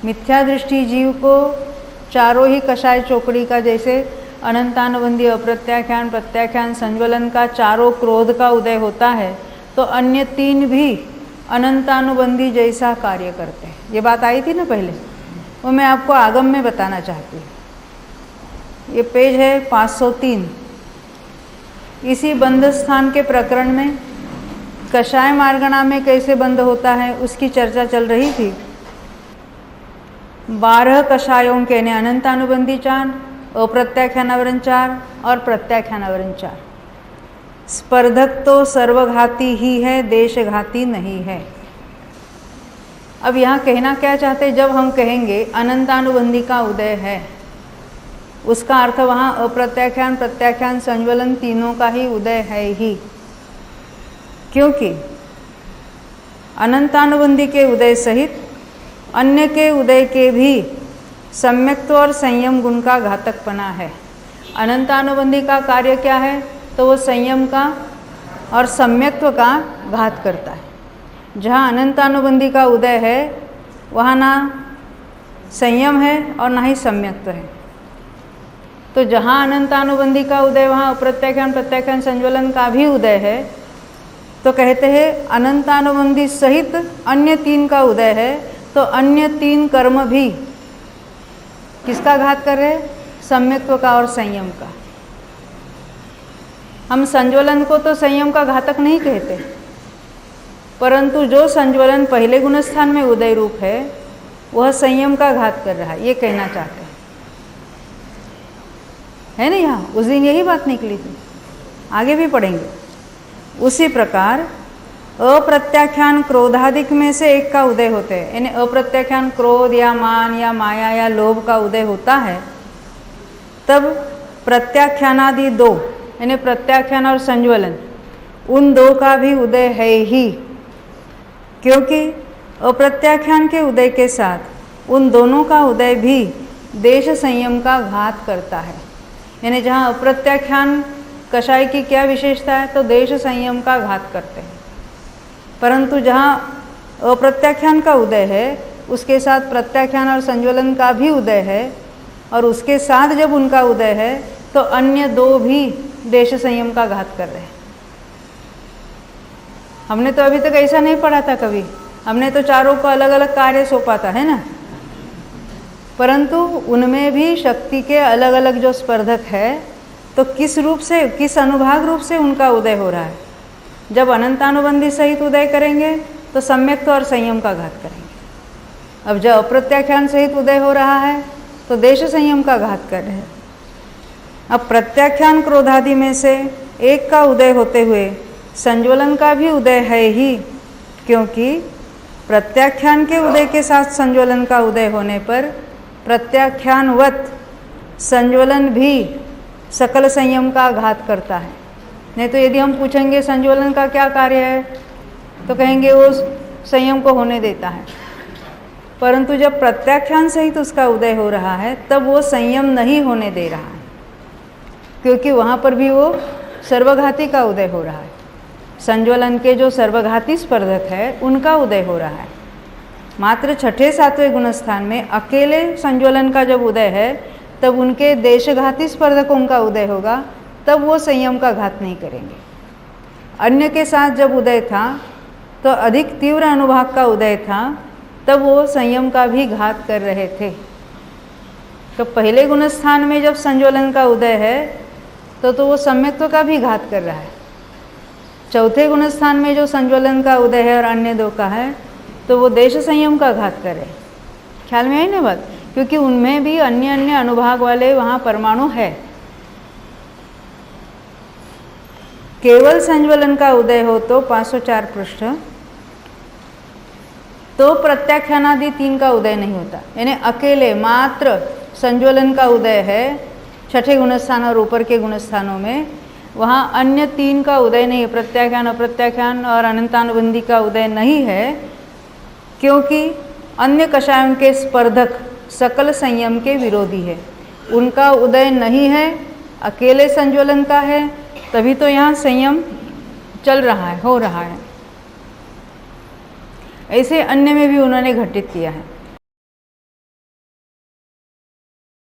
मिथ्या दृष्टि जीव को चारों ही कषाय चौकड़ी का, जैसे अनंतानुबंधी, अप्रत्याख्यान, प्रत्याख्यान, संज्वलन का चारों क्रोध का उदय होता है, तो अन्य तीन भी अनंतानुबंधी जैसा कार्य करते हैं। ये बात आई थी ना पहले, वो मैं आपको आगम में बताना चाहती हूँ। ये पेज है 503। इसी बंध स्थान के प्रकरण में कषाय मार्गणा में कैसे बंध होता है उसकी चर्चा चल रही थी। 12 कषायों के ने अनंतानुबंधी 4, अप्रत्याख्यानावरण 4 और प्रत्याख्यानावरण 4। स्पर्धक तो सर्वघाती ही है, देशघाती नहीं है। अब यहाँ कहना क्या चाहते हैं, जब हम कहेंगे अनंतानुबंधी का उदय है, उसका अर्थ वहाँ अप्रत्याख्यान, प्रत्याख्यान, संज्वलन तीनों का ही उदय है ही, क्योंकि अनंतानुबंधी के उदय सहित अन्य के उदय के भी सम्यक्त्व और संयम गुण का घातकपना है। अनंतानुबंधी का कार्य क्या है, तो वो संयम का और सम्यक्त्व का घात करता है। जहाँ अनंतानुबंधी का उदय है वहाँ ना संयम है और ना ही सम्यक्त्व है। तो जहाँ अनंतानुबंधी का उदय वहाँ अप्रत्याख्यान, प्रत्याख्यान, संज्वलन का भी उदय है। तो कहते हैं अनंतानुबंधी सहित अन्य तीन का उदय है, तो अन्य तीन कर्म भी किसका घात कर रहे हैं, सम्यक्त्व का और संयम का। हम संज्वलन को तो संयम का घातक नहीं कहते, परंतु जो संज्वलन पहले गुणस्थान में उदय रूप है वह संयम का घात कर रहा है, ये कहना चाहते हैं, है ना। यहाँ उस दिन यही बात निकली थी, आगे भी पढ़ेंगे। उसी प्रकार अप्रत्याख्यान क्रोधादिक में से एक का उदय होते हैं, यानी अप्रत्याख्यान क्रोध या मान या माया या लोभ का उदय होता है, तब प्रत्याख्यानादि दो, यानी प्रत्याख्यान और संज्वलन, उन दो का भी उदय है ही, क्योंकि अप्रत्याख्यान के उदय के साथ उन दोनों का उदय भी देश संयम का घात करता है। यानी जहाँ अप्रत्याख्यान कषाय की क्या विशेषता है, तो देश संयम का घात करते हैं, परंतु जहाँ अप्रत्याख्यान का उदय है उसके साथ प्रत्याख्यान और संज्वलन का भी उदय है, और उसके साथ जब उनका उदय है तो अन्य दो भी देश संयम का घात कर रहे हैं। हमने तो अभी तक ऐसा नहीं पढ़ा था कभी, हमने तो चारों को अलग अलग कार्य सौंपा था, है ना। परंतु उनमें भी शक्ति के अलग अलग जो स्पर्धक है, तो किस रूप से, किस अनुभाग रूप से उनका उदय हो रहा है। जब अनंतानुबंधी सहित उदय करेंगे तो सम्यक्त्व और संयम का घात करेंगे। अब जब अप्रत्याख्यान सहित उदय हो रहा है तो देश संयम का घात कर रहे हैं। अब प्रत्याख्यान क्रोधादि में से एक का उदय होते हुए संज्वलन का भी उदय है ही, क्योंकि प्रत्याख्यान के उदय के साथ संज्वलन का उदय होने पर प्रत्याख्यानवत संज्वलन भी सकल संयम का घात करता है। नहीं तो यदि हम पूछेंगे संज्वलन का क्या कार्य है, तो कहेंगे वो संयम को होने देता है, परंतु जब प्रत्याख्यान सहित उसका उदय हो रहा है तब वो संयम नहीं होने दे रहा है, क्योंकि वहाँ पर भी वो सर्वघाती का उदय हो रहा है। संज्वलन के जो सर्वघाती स्पर्धक है उनका उदय हो रहा है। मात्र छठे सातवें गुणस्थान में अकेले संज्वलन का जब उदय है तब उनके देशघाती स्पर्धकों का उदय होगा, तब वो संयम का घात नहीं करेंगे। अन्य के साथ जब उदय था तो अधिक तीव्र अनुभाग का उदय था, तब वो संयम का भी घात कर रहे थे। तो पहले गुणस्थान में जब संज्वलन का उदय है तो वो सम्यक्त्व का भी घात कर रहा है। चौथे गुणस्थान में जो संज्वलन का उदय है और अन्य दो का है, तो वो देश संयम का घात कर रहे। ख्याल में आई ना बात, क्योंकि उनमें भी अन्य अन्य अनुभाग वाले वहाँ परमाणु है। केवल संज्वलन का उदय हो तो 504 पृष्ठ, तो प्रत्याख्यानादि तीन का उदय नहीं होता। यानी अकेले मात्र संज्वलन का उदय है छठे गुणस्थान और ऊपर के गुणस्थानों में, वहाँ अन्य तीन का उदय नहीं है, प्रत्याख्यान, अप्रत्याख्यान और अनंतानुबंधी का उदय नहीं है, क्योंकि अन्य कषायों के स्पर्धक सकल संयम के विरोधी है, उनका उदय नहीं है, अकेले संज्वलन का है, तभी तो यहाँ संयम चल रहा है, हो रहा है। ऐसे अन्य में भी उन्होंने घटित किया है।